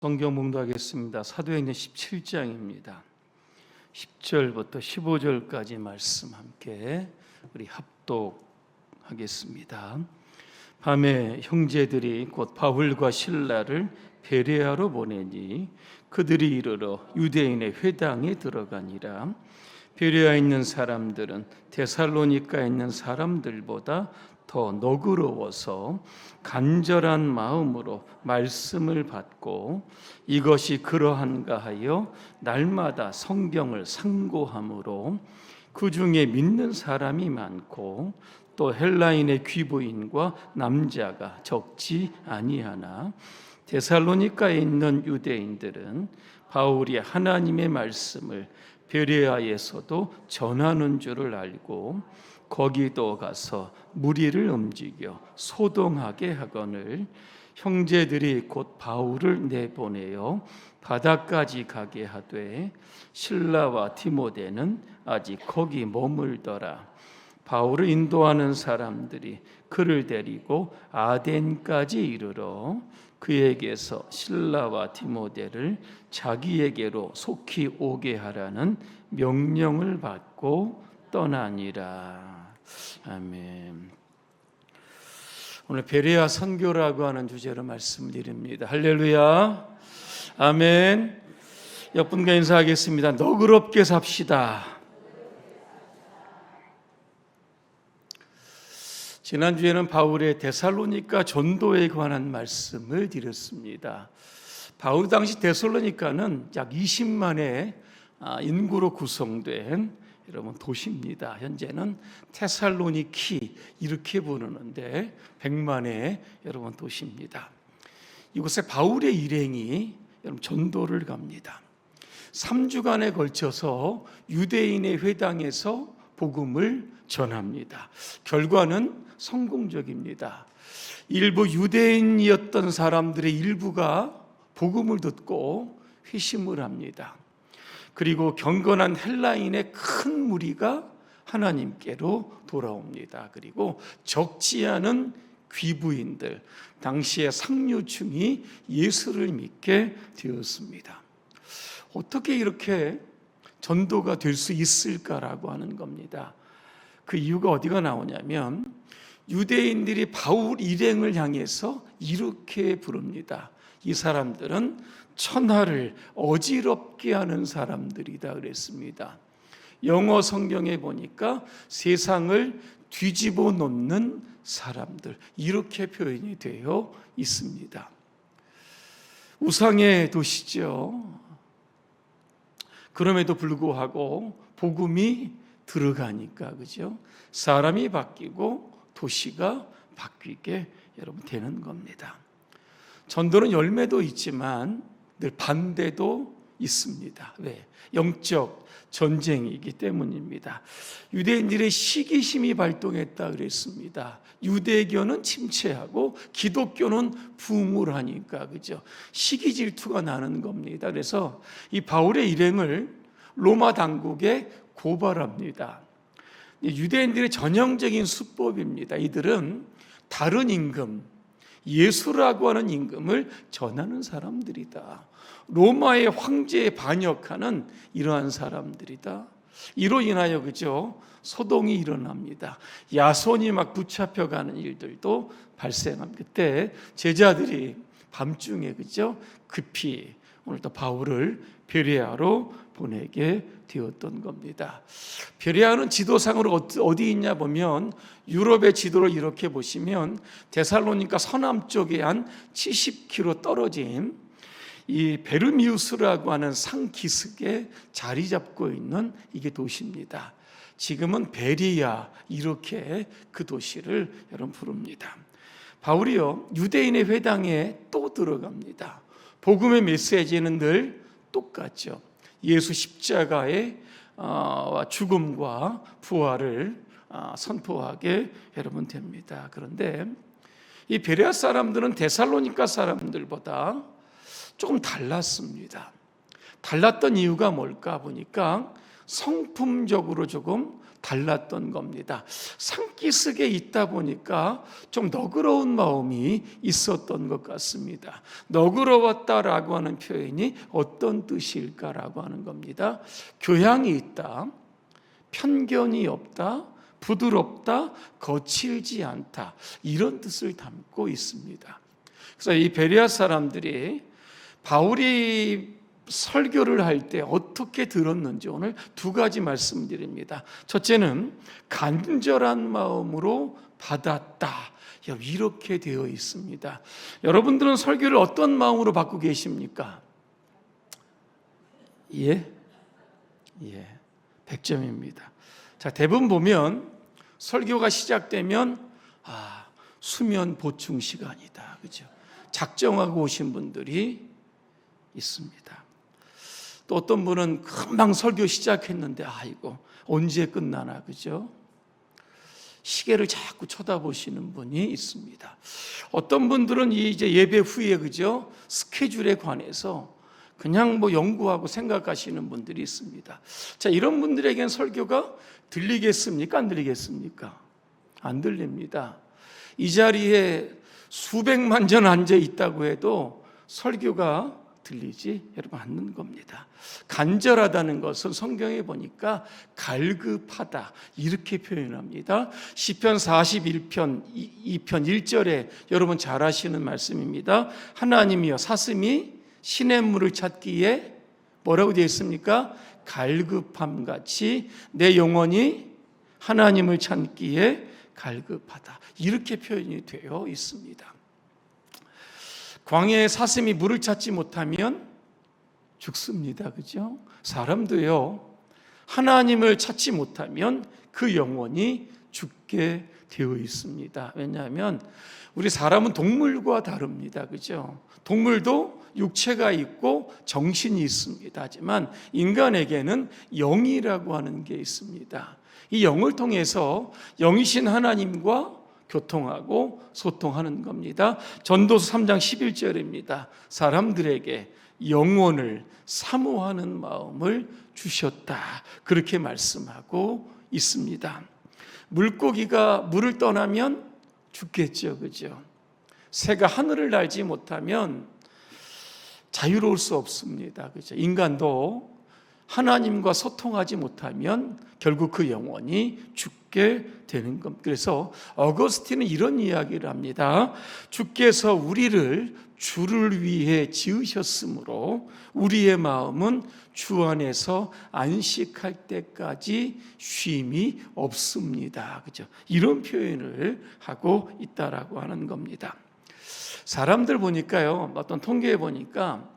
성경 봉독하겠습니다. 사도행전 17장입니다. 10절부터 15절까지 말씀 함께 우리 합독하겠습니다. 밤에 형제들이 곧 바울과 실라를 베레아로 보내니 그들이 이르러 유대인의 회당에 들어가니라. 베레아에 있는 사람들은 데살로니가에 있는 사람들보다 더 너그러워서 간절한 마음으로 말씀을 받고 이것이 그러한가 하여 날마다 성경을 상고함으로 그 중에 믿는 사람이 많고 또 헬라인의 귀부인과 남자가 적지 아니하나 데살로니가에 있는 유대인들은 바울이 하나님의 말씀을 베레아에서도 전하는 줄을 알고 거기도 가서 무리를 움직여 소동하게 하거늘 형제들이 곧 바울을 내보내어 바다까지 가게 하되 실라와 디모데는 아직 거기 머물더라. 바울을 인도하는 사람들이 그를 데리고 아덴까지 이르러 그에게서 실라와 디모데를 자기에게로 속히 오게 하라는 명령을 받고 떠나니라. 아멘. 오늘 베레아 선교라고 하는 주제로 말씀드립니다. 할렐루야. 아멘. 옆분과 인사하겠습니다. 너그럽게 삽시다. 지난주에는 바울의 데살로니가 전도에 관한 말씀을 드렸습니다. 바울 당시 데살로니가는 약 20만의 인구로 구성된 여러분 도시입니다. 현재는 테살로니키 이렇게 부르는데 100만의 여러분 도시입니다. 이곳에 바울의 일행이 여러분 전도를 갑니다. 3주간에 걸쳐서 유대인의 회당에서 복음을 전합니다. 결과는 성공적입니다. 일부 유대인이었던 사람들의 일부가 복음을 듣고 회심을 합니다. 그리고 경건한 헬라인의 큰 무리가 하나님께로 돌아옵니다. 그리고 적지 않은 귀부인들, 당시의 상류층이 예수를 믿게 되었습니다. 어떻게 이렇게 전도가 될 수 있을까라고 하는 겁니다. 그 이유가 어디가 나오냐면 유대인들이 바울 일행을 향해서 이렇게 부릅니다. 이 사람들은 천하를 어지럽게 하는 사람들이다 그랬습니다. 영어 성경에 보니까 세상을 뒤집어 놓는 사람들 이렇게 표현이 되어 있습니다. 우상의 도시죠. 그럼에도 불구하고 복음이 들어가니까 그죠? 사람이 바뀌고 도시가 바뀌게 여러분 되는 겁니다. 전도는 열매도 있지만 늘 반대도 있습니다. 왜? 영적 전쟁이기 때문입니다. 유대인들의 시기심이 발동했다 그랬습니다. 유대교는 침체하고 기독교는 부흥을 하니까 그죠? 시기 질투가 나는 겁니다. 그래서 이 바울의 일행을 로마 당국에 고발합니다. 유대인들의 전형적인 수법입니다. 이들은 다른 임금, 예수라고 하는 임금을 전하는 사람들이다. 로마의 황제에 반역하는 이러한 사람들이다. 이로 인하여 그죠? 소동이 일어납니다. 야손이 막 붙잡혀가는 일들도 발생합니다. 그때 제자들이 밤중에 그죠? 급히 오늘 또 바울을 베레아로 보내게 되었던 겁니다. 베레아는 지도상으로 어디 있냐 보면 유럽의 지도를 이렇게 보시면 데살로니가 서남쪽에 한 70km 떨어진 이 베르미우스라고 하는 상기슭에 자리 잡고 있는 이게 도시입니다. 지금은 베리아 이렇게 그 도시를 여러분 부릅니다. 바울이요 유대인의 회당에 또 들어갑니다. 복음의 메시지는 늘 똑같죠. 예수 십자가의 죽음과 부활을 선포하게 여러분 됩니다. 그런데 이 베레아 사람들은 데살로니가 사람들보다 조금 달랐습니다. 달랐던 이유가 뭘까 보니까 성품적으로 조금 달랐던 겁니다. 산기슭에 있다 보니까 좀 너그러운 마음이 있었던 것 같습니다. 너그러웠다라고 하는 표현이 어떤 뜻일까라고 하는 겁니다. 교양이 있다, 편견이 없다, 부드럽다, 거칠지 않다, 이런 뜻을 담고 있습니다. 그래서 이 베레아 사람들이 바울이 설교를 할 때 어떻게 들었는지 오늘 두 가지 말씀드립니다. 첫째는 간절한 마음으로 받았다, 이렇게 되어 있습니다. 여러분들은 설교를 어떤 마음으로 받고 계십니까? 예? 100점입니다. 자, 대부분 보면 설교가 시작되면 수면 보충 시간이다, 그죠? 작정하고 오신 분들이 있습니다. 또 어떤 분은 금방 설교 시작했는데 이거 언제 끝나나, 그죠? 시계를 자꾸 쳐다보시는 분이 있습니다. 어떤 분들은 이제 예배 후에, 그죠? 스케줄에 관해서 그냥 연구하고 생각하시는 분들이 있습니다. 자, 이런 분들에겐 설교가 들리겠습니까? 안 들리겠습니까? 안 들립니다. 이 자리에 수백만 전 앉아 있다고 해도 설교가 들리지 여러분 않는 겁니다. 간절하다는 것은 성경에 보니까 갈급하다, 이렇게 표현합니다. 시편 41편 2편 1절에 여러분 잘 아시는 말씀입니다. 하나님이여 사슴이 시냇물을 찾기에 뭐라고 되어 있습니까? 갈급함같이 내 영혼이 하나님을 찾기에 갈급하다, 이렇게 표현이 되어 있습니다. 광야의 사슴이 물을 찾지 못하면 죽습니다, 그죠? 사람도요, 하나님을 찾지 못하면 그 영혼이 죽게 되어 있습니다. 왜냐하면 우리 사람은 동물과 다릅니다, 그죠? 동물도 육체가 있고 정신이 있습니다. 하지만 인간에게는 영이라고 하는 게 있습니다. 이 영을 통해서 영이신 하나님과 교통하고 소통하는 겁니다. 전도서 3장 11절입니다. 사람들에게 영혼을 사모하는 마음을 주셨다, 그렇게 말씀하고 있습니다. 물고기가 물을 떠나면 죽겠죠, 그죠? 새가 하늘을 날지 못하면 자유로울 수 없습니다, 그죠? 인간도 하나님과 소통하지 못하면 결국 그 영혼이 죽게 되는 겁니다. 그래서 어거스틴은 이런 이야기를 합니다. 주께서 우리를 주를 위해 지으셨으므로 우리의 마음은 주 안에서 안식할 때까지 쉼이 없습니다, 그죠? 이런 표현을 하고 있다라고 하는 겁니다. 사람들 보니까요, 어떤 통계에 보니까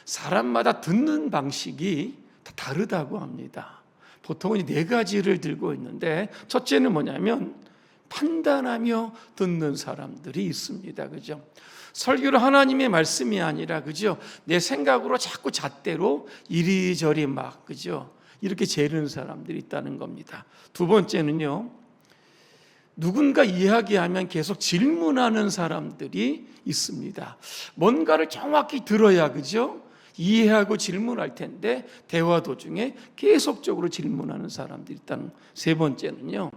사람마다 듣는 방식이 다 다르다고 합니다. 보통은 네 가지를 들고 있는데, 첫째는 뭐냐면 판단하며 듣는 사람들이 있습니다, 그죠? 설교를 하나님의 말씀이 아니라, 그죠? 내 생각으로 자꾸 잣대로 이리저리 막, 그죠? 이렇게 재르는 사람들이 있다는 겁니다. 두 번째는요, 누군가 이야기하면 계속 질문하는 사람들이 있습니다. 뭔가를 정확히 들어야, 그죠? 이해하고 질문할 텐데 대화 도중에 계속적으로 질문하는 사람들이 있다는. 세 번째는요,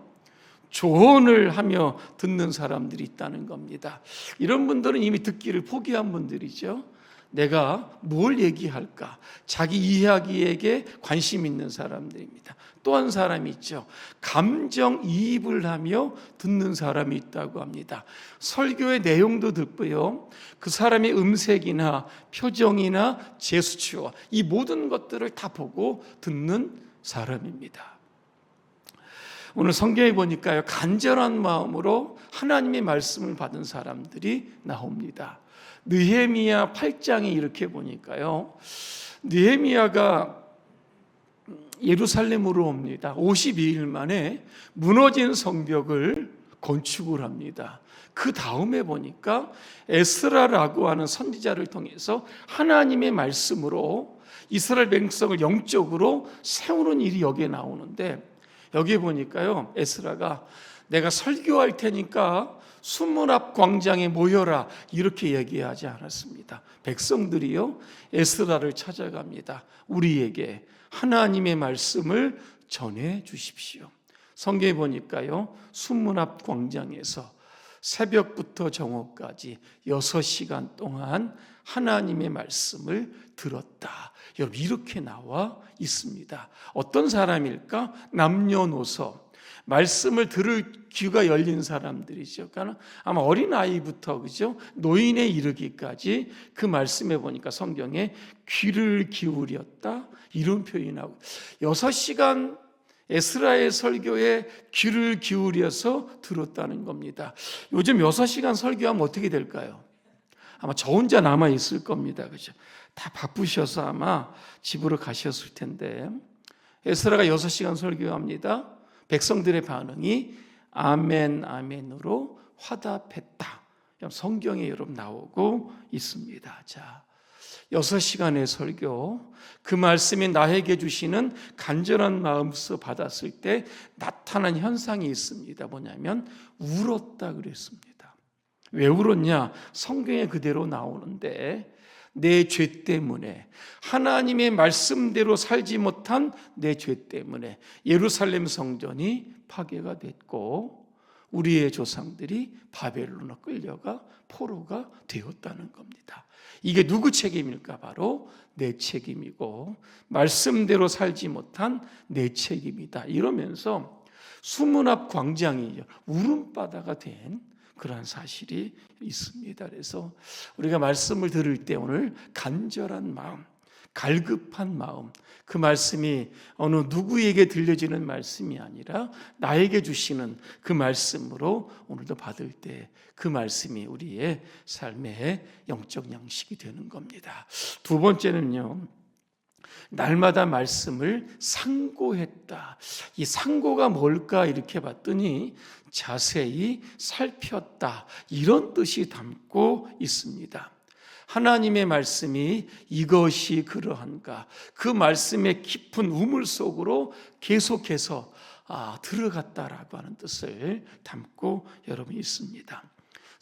조언을 하며 듣는 사람들이 있다는 겁니다. 이런 분들은 이미 듣기를 포기한 분들이죠. 내가 뭘 얘기할까? 자기 이야기에게 관심 있는 사람들입니다. 또 한 사람이 있죠. 감정이입을 하며 듣는 사람이 있다고 합니다. 설교의 내용도 듣고요, 그 사람의 음색이나 표정이나 제스처, 이 모든 것들을 다 보고 듣는 사람입니다. 오늘 성경에 보니까요, 간절한 마음으로 하나님의 말씀을 받은 사람들이 나옵니다. 느헤미야 8장에 이렇게 보니까요, 느헤미야가 예루살렘으로 옵니다. 52일 만에 무너진 성벽을 건축을 합니다. 그 다음에 보니까 에스라라고 하는 선지자를 통해서 하나님의 말씀으로 이스라엘 백성을 영적으로 세우는 일이 여기에 나오는데, 여기에 보니까요, 에스라가 내가 설교할 테니까 수문 앞 광장에 모여라 이렇게 얘기하지 않았습니다. 백성들이요 에스라를 찾아갑니다. 우리에게 하나님의 말씀을 전해 주십시오. 성경에 보니까요 수문 앞 광장에서 새벽부터 정오까지 6시간 동안 하나님의 말씀을 들었다. 여러분 이렇게 나와 있습니다. 어떤 사람일까? 남녀노소 말씀을 들을 귀가 열린 사람들이죠. 그러니까 아마 어린아이부터 그죠? 노인에 이르기까지 그 말씀에 보니까 성경에 귀를 기울였다 이런 표현이 나오고 6시간 에스라의 설교에 귀를 기울여서 들었다는 겁니다. 요즘 6시간 설교하면 어떻게 될까요? 아마 저 혼자 남아 있을 겁니다. 그죠? 다 바쁘셔서 아마 집으로 가셨을 텐데 에스라가 6시간 설교합니다. 백성들의 반응이 아멘 아멘으로 화답했다. 성경에 여러분 나오고 있습니다. 자, 6시간의 설교, 그 말씀이 나에게 주시는 간절한 마음에서 받았을 때 나타난 현상이 있습니다. 뭐냐면 울었다 그랬습니다. 왜 울었냐? 성경에 그대로 나오는데 내 죄 때문에 하나님의 말씀대로 살지 못한 내 죄 때문에 예루살렘 성전이 파괴가 됐고 우리의 조상들이 바벨론으로 끌려가 포로가 되었다는 겁니다. 이게 누구 책임일까? 바로 내 책임이고 말씀대로 살지 못한 내 책임이다. 이러면서 수문 앞 광장이 울음바다가 된 그러한 사실이 있습니다. 그래서 우리가 말씀을 들을 때 오늘 간절한 마음, 갈급한 마음, 그 말씀이 어느 누구에게 들려지는 말씀이 아니라 나에게 주시는 그 말씀으로 오늘도 받을 때 그 말씀이 우리의 삶의 영적 양식이 되는 겁니다. 두 번째는요, 날마다 말씀을 상고했다. 이 상고가 뭘까 이렇게 봤더니 자세히 살폈다 이런 뜻이 담고 있습니다. 하나님의 말씀이 이것이 그러한가, 그 말씀의 깊은 우물 속으로 계속해서 들어갔다라고 하는 뜻을 담고 여러분 있습니다.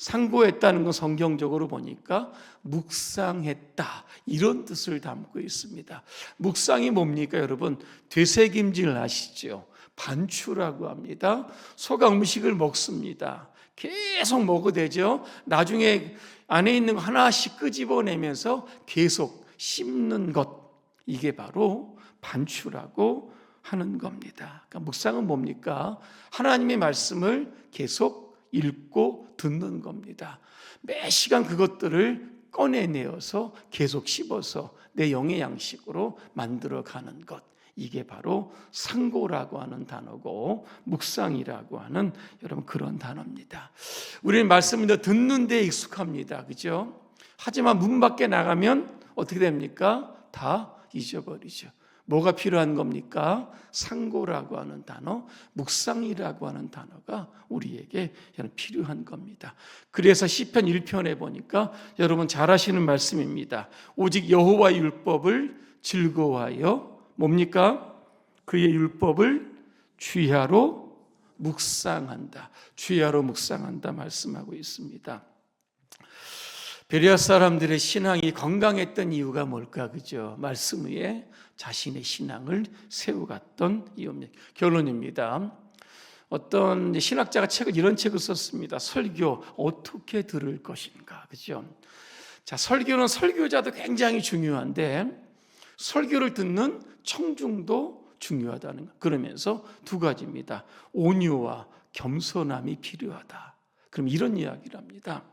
상고했다는 건 성경적으로 보니까 묵상했다 이런 뜻을 담고 있습니다. 묵상이 뭡니까 여러분? 되새김질 아시죠? 반추라고 합니다. 소가 음식을 먹습니다. 계속 먹어대죠. 나중에 안에 있는 거 하나씩 끄집어내면서 계속 씹는 것, 이게 바로 반추라고 하는 겁니다. 그러니까 묵상은 뭡니까? 하나님의 말씀을 계속 읽고 듣는 겁니다. 매 시간 그것들을 꺼내내어서 계속 씹어서 내 영의 양식으로 만들어가는 것, 이게 바로 상고라고 하는 단어고 묵상이라고 하는 여러분 그런 단어입니다. 우리는 말씀을 듣는 데 익숙합니다. 그죠? 하지만 문 밖에 나가면 어떻게 됩니까? 다 잊어버리죠. 뭐가 필요한 겁니까? 상고라고 하는 단어, 묵상이라고 하는 단어가 우리에게 필요한 겁니다. 그래서 시편 1편에 보니까 여러분 잘 아시는 말씀입니다. 오직 여호와의 율법을 즐거워하여 뭡니까? 그의 율법을 주야로 묵상한다. 주야로 묵상한다 말씀하고 있습니다. 베레아 사람들의 신앙이 건강했던 이유가 뭘까? 그죠? 말씀 위에 자신의 신앙을 세워갔던 이유입니다. 결론입니다. 어떤 신학자가 이런 책을 썼습니다. 설교 어떻게 들을 것인가? 그죠? 자, 설교는 설교자도 굉장히 중요한데 설교를 듣는 청중도 중요하다는 것. 그러면서 두 가지입니다. 온유와 겸손함이 필요하다. 그럼 이런 이야기를 합니다.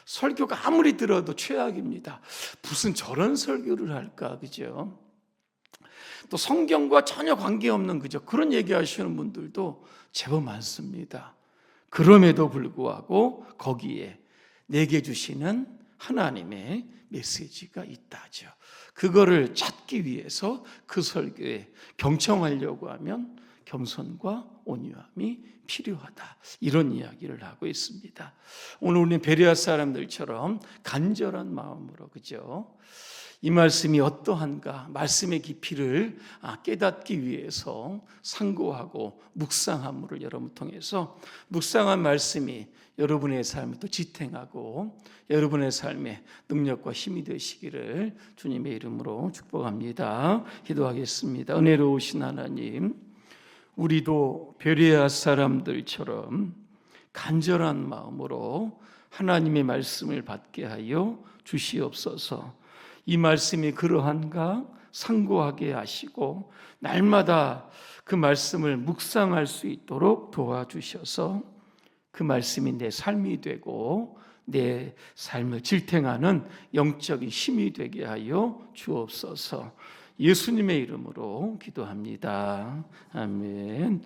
설교가 아무리 들어도 최악입니다. 무슨 저런 설교를 할까, 그죠? 또 성경과 전혀 관계없는 그죠? 그런 얘기하시는 분들도 제법 많습니다. 그럼에도 불구하고 거기에 내게 주시는 하나님의 메시지가 있다죠. 그거를 찾기 위해서 그 설교에 경청하려고 하면 겸손과 온유함이 필요하다. 이런 이야기를 하고 있습니다. 오늘 우리는 베레아 사람들처럼 간절한 마음으로, 그죠? 이 말씀이 어떠한가, 말씀의 깊이를 깨닫기 위해서 상고하고 묵상함을 여러분 통해서 묵상한 말씀이 여러분의 삶을 또 지탱하고 여러분의 삶에 능력과 힘이 되시기를 주님의 이름으로 축복합니다. 기도하겠습니다. 은혜로우신 하나님, 우리도 베레아 사람들처럼 간절한 마음으로 하나님의 말씀을 받게 하여 주시옵소서. 이 말씀이 그러한가 상고하게 하시고 날마다 그 말씀을 묵상할 수 있도록 도와주셔서 그 말씀이 내 삶이 되고 내 삶을 질탱하는 영적인 힘이 되게 하여 주옵소서. 예수님의 이름으로 기도합니다. 아멘.